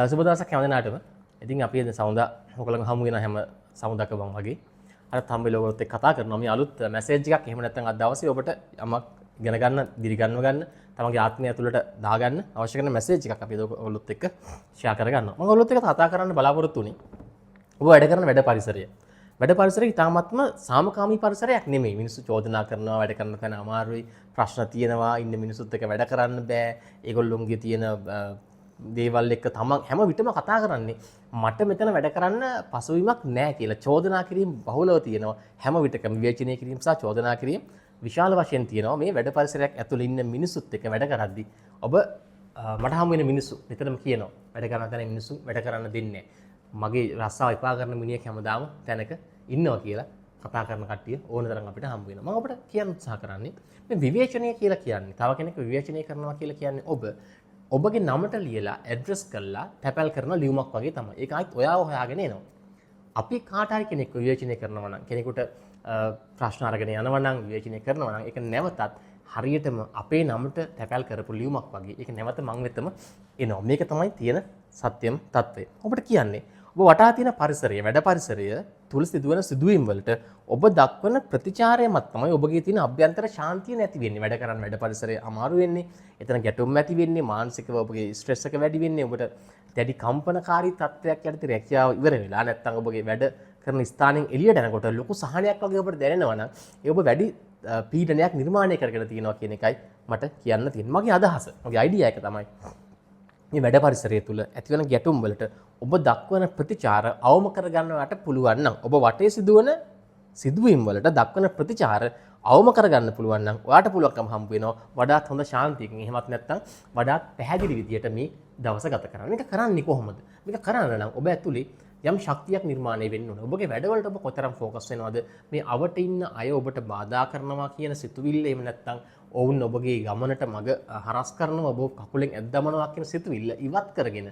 සුබ දවසක් හැම දිනාටම. ඉතින් අපි අද සමුදා ඔයගොල්ලෝ හමු වෙන හැම සමුදාකම වගේ අර තම්බේ ඔයගොල්ලොත් එක්ක කතා කරනවා. මේ අලුත් මැසේජ් එකක් එහෙම නැත්නම් අද දවසේ ඔබට යමක් ඉගෙන ගන්න, දිරිගන්ව ගන්න, තමන්ගේ ආත්මය ඇතුළට දාගන්න අවශ්‍ය කරන මැසේජ් එකක් අපි ඔයගොල්ලොත් එක්ක ෂෙයා කරගන්නවා. මම ඔයගොල්ලොත් එක්ක කතා කරන්න බලාපොරොත්තු වෙන්නේ ඔබ වැඩ කරන වැඩ පරිසරය. වැඩ පරිසරය ඉතාමත්ම සාමකාමී පරිසරයක් නෙමෙයි. මිනිස්සු චෝදනා කරනවා, වැඩ කරන තැන අමාරුයි, ප්‍රශ්න තියෙනවා, ඉන්න මිනිස්සුත් එක්ක වැඩ කරන්න බෑ. ඒගොල්ලොන්ගේ තියෙන දේවල් එක්ක තමන් හැම විටම කතා කරන්නේ මට මෙතන වැඩ කරන්න පසුබිමක් නැහැ කියලා. චෝදනා කිරීම බහුලව තියෙනවා. හැම විටකම විවේචනය කිරීම සහ චෝදනා කිරීම විශාල වශයෙන් තියෙනවා. මේ වැඩ පරිසරයක් ඇතුළේ ඉන්න මිනිස්සුත් එක්ක වැඩ කරද්දී ඔබ මට හමු වෙන මිනිස්සු නිතරම කියනවා වැඩ කරන තැන මිනිස්සු වැඩ කරන්න දෙන්නේ නැහැ. මගේ රස්සාව එපා කරන මිනිහෙක් හැමදාම තැනක ඉන්නවා කියලා කතා කරන කට්ටිය ඕන තරම් අපිට හම්බ වෙනවා. මම ඔබට කියන්න උත්සාහ කරන්නේ මේ විවේචනය කියලා කියන්නේ තව කෙනෙක් විවේචනය කරනවා කියලා කියන්නේ ඔබගේ නමට ලියලා ඇඩ්‍රස් කරලා තැපැල් කරන ලියුමක් වගේ තමයි. ඒක ආයිත් ඔයාව හොයාගෙන එනවා. අපි කාට හරි කෙනෙක් විවේචනය කරනවා නම් කෙනෙකුට ප්‍රශ්න අරගෙන යනවා නම් විවේචනය කරනවා නම් ඒක නැවතත් හරියටම අපේ නමට තැපැල් කරපු ලියුමක් වගේ ඒක නැවත මං වෙතම එනවා. මේක තමයි තියෙන සත්‍යම తත්වය. ඔබට කියන්නේ ඔබ වටා තියෙන පරිසරය, වැඩ පරිසරය තුල සිදුවන සිදුවීම් වලට ඔබ දක්වන ප්‍රතිචාරය මත තමයි ඔබගේ තියෙන අභ්‍යන්තර ශාන්තිය නැති වෙන්නේ. වැඩ කරන වැඩ පරිසරය අමාරු වෙන්නේ. එතන ගැටුම් ඇති වෙන්නේ. මානසිකව ඔබගේ ස්ට්‍රෙස් එක වැඩි වෙන්නේ. ඔබට දැඩි කම්පනකාරී තත්ත්වයක් යටතේ රැකියාව ඉවර වෙලා නැත්නම් ඔබගේ වැඩ කරන ස්ථානෙන් එළියට යනකොට ලොකු සහනයක් වගේ ඔබට දැනෙනවා නම් ඒ ඔබ වැඩි පීඩනයක් නිර්මාණය කරගෙන තියෙනවා කියන එකයි මට කියන්න තියෙන්නේ. මගේ අදහස, මගේ අයිඩියා එක තමයි මේ වැඩ පරිසරය තුළ ඇතිවන ගැටුම් වලට ඔබ දක්වන ප්‍රතිචාර අවම කරගන්නවට පුළුවන් නම් ඔබ වටේ සිදුවන සිදුවීම් වලට දක්වන ප්‍රතිචාර අවම කරගන්න පුළුවන් නම් ඔයාට පුළුවන්කම හම්බ වෙනවා වඩාත් හොඳ ශාන්තියකින්. එහෙමත් නැත්නම් වඩාත් පැහැදිලි විදියට මේ දවස ගත කරන්න. මේක කරන්නේ කොහොමද? මේක කරන්න නම් ඔබ ඇතුලේ යම් ශක්තියක් නිර්මාණය වෙන්න ඕන. ඔබගේ වැඩවලට ඔබ කොතරම් ફોකස් වෙනවද? මේ අවට ඉන්න අය ඔබට බාධා කරනවා කියන සිතුවිල්ල එහෙම නැත්නම් ඔවුන් ඔබගේ ගමනට මඟ හරස් කරනවා, ඔබ කකුලෙන් ඇද්දමනවා කියන සිතුවිල්ල ඉවත් කරගෙන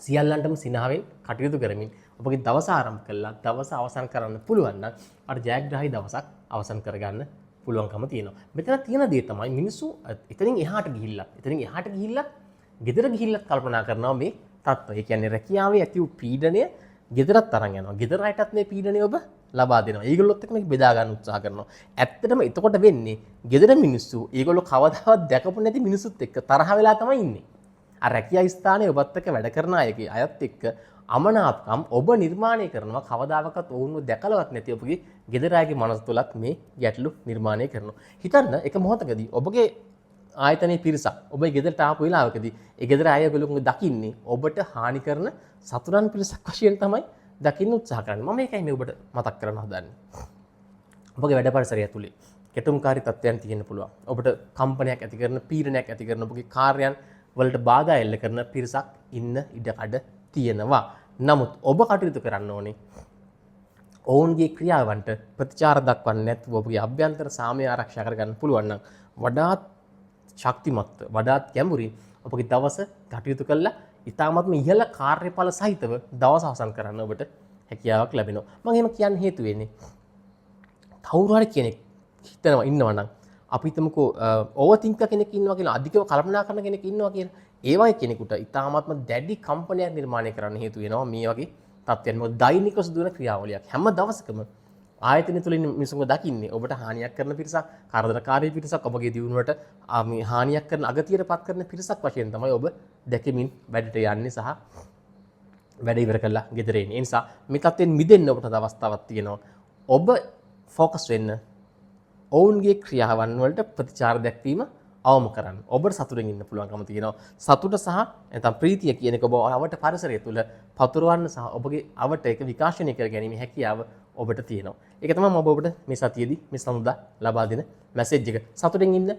සියල්ලන්ටම සිනහවෙන් කටයුතු කරමින් ඔබගේ දවස ආරම්භ කළා දවස අවසන් කරන්න පුළුවන් නම් අර ජයග්‍රාහී දවසක් අවසන් කරගන්න පුළුවන්කම තියෙනවා. මෙතන තියෙන දේ තමයි මිනිස්සු එතනින් එහාට ගිහිල්ලා ගෙදර ගිහිල්ලත් කල්පනා කරනවා මේ තත්ත්වය. ඒ කියන්නේ රැකියාවේ ඇති වූ පීඩනය ගෙදරත් අරන් යනවා. ගෙදර අයටත් මේ පීඩනය ඔබ ලබා දෙනවා. ඒගොල්ලොත් එක්ක මේක බෙදා ගන්න උත්සාහ කරනවා. ඇත්තටම එතකොට වෙන්නේ ගෙදර මිනිස්සු ඒගොල්ලෝ කවදාවත් දැකපු නැති මිනිස්සුත් එක්ක තරහ වෙලා තමයි ඉන්නේ. අර රැකියා ස්ථානයේ ඔබත් එක්ක වැඩ කරන අයගේ අයත් එක්ක අමනාපකම් ඔබ නිර්මාණය කරනවා. කවදාවත් ඔවුන්ව දැකලවත් නැති ඔබගේ ගෙදර අයගේ මනස තුලත් මේ ගැටලු නිර්මාණය කරනවා. හිතන්න එක මොහොතකදී ඔබගේ ආයතනයේ පිරිසක් ඔබේ ගෙදරට ආපු වෙලාවකදී ඒ ගෙදර අය ඔයගොල්ලෝ දකින්නේ ඔබට හානි කරන සතුරන් පිරිසක් වශයෙන් තමයි දකින්න උත්සාහ කරන්නේ. මම මේකයි මේ ඔබට මතක් කරන්න හදන්නේ. ඔබගේ වැඩ පරිසරය ඇතුලේ ගැටුම්කාරී තත්ත්වයන් තියෙන්න පුළුවන්. ඔබට කම්පනයක් ඇති කරන, පීඩනයක් ඇති කරන, ඔබගේ කාර්යයන් වලට බාධා එල්ල කරන පිරිසක් ඉන්න ඉඩකඩ තියෙනවා. නමුත් ඔබ කටයුතු කරන්න ඕනේ ඔවුන්ගේ ක්‍රියාවන්ට ප්‍රතිචාර දක්වන්නේ නැතුව ඔබගේ අභ්‍යන්තර සාමය ආරක්ෂා කරගන්න පුළුවන් නම් වඩාත් ශක්තිමත්ව, වඩාත් ගැඹුරින් ඔබගේ දවස කටයුතු කළා ඉතාමත්ම ඉහළ කාර්යඵල සහිතව දවස අවසන් කරන්න ඔබට හැකියාවක් ලැබෙනවා. මම එහෙම කියන්න හේතු වෙන්නේ කවුරු හරි කෙනෙක් හිතනවා ඉන්නවා නම් අපි හිතමුකෝ ඕවර්තින්කර් කෙනෙක් ඉන්නවා කියලා, අධිකව කල්පනා කරන කෙනෙක් ඉන්නවා කියලා. ඒ වගේ කෙනෙකුට ඉතාමත්ම දැඩි කම්පනයක් නිර්මාණය කරන්න හේතු වෙනවා මේ වගේ තත්ත්වයන්. මොකද දෛනිකව සිදුවන ක්‍රියාවලියක් හැම දවසකම ආයතනය තුළ ඉන්න මිනිස්සුන්ව දකින්නේ ඔබට හානියක් කරන පිරිසක්, කරදරකාරී පිරිසක්, ඔබගේ දියුණුවට මේ හානියක් කරන, අගතියටපත් කරන පිරිසක් වශයෙන් තමයි ඔබ දැකමින් වැඩට යන්නේ සහ වැඩ ඉවර කළා ගෙදර එන්නේ. ඒ නිසා මේ තත්ත්වෙන් මිදෙන්න ඔබට අවස්ථාවක් තියෙනවා. ඔබ ફોකස් වෙන්න ඔවුන්ගේ ක්‍රියාවන් වලට ප්‍රතිචාර දැක්වීම අවම කරන්න. ඔබට සතුටින් ඉන්න පුළුවන්කම තියෙනවා. සතුට සහ නැත්නම් ප්‍රීතිය කියන එක ඔබ අවට පරිසරය තුළ පතුරවන්න සහ ඔබගේ අවට එක විකාශනය කර ගැනීම හැකියාව ඔබට තියෙනවා. ඒක තමයි මම ඔබට මේ සතියේදී මේ සමුදා ලබා දෙන මැසේජ් එක. සතුටින් ඉන්න,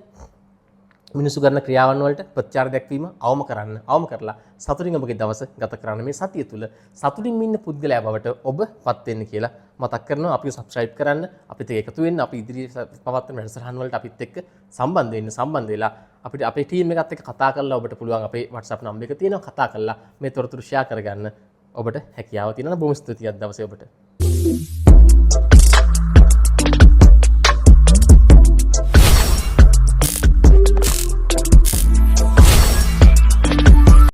මිනිසු කරන ක්‍රියාවන් වලට ප්‍රතිචාර දැක්වීම අවම කරලා සතුටින් ඔබගේ දවස ගත කරන්න මේ සතිය තුළ සතුටින් ඉන්න පුද්ගලයා බවට ඔබපත් වෙන්න කියලා මතක් කරනවා. අපිව subscribe කරන්න, අපිත් එක්ක එකතු වෙන්න, අපි ඉදිරියට පවත්වන වැඩසටහන් වලට අපිත් එක්ක සම්බන්ධ වෙලා අපිට අපේ ටීම් එකත් එක්ක කතා කරලා ඔබට පුළුවන් අපේ WhatsApp නම්බර එක තියෙනවා කතා කරලා මේ තොරතුරු ෂෙයා කරගන්න ඔබට හැකියාව තියෙනවා. බොහොම ස්තුතියි අද දවසේ ඔබට.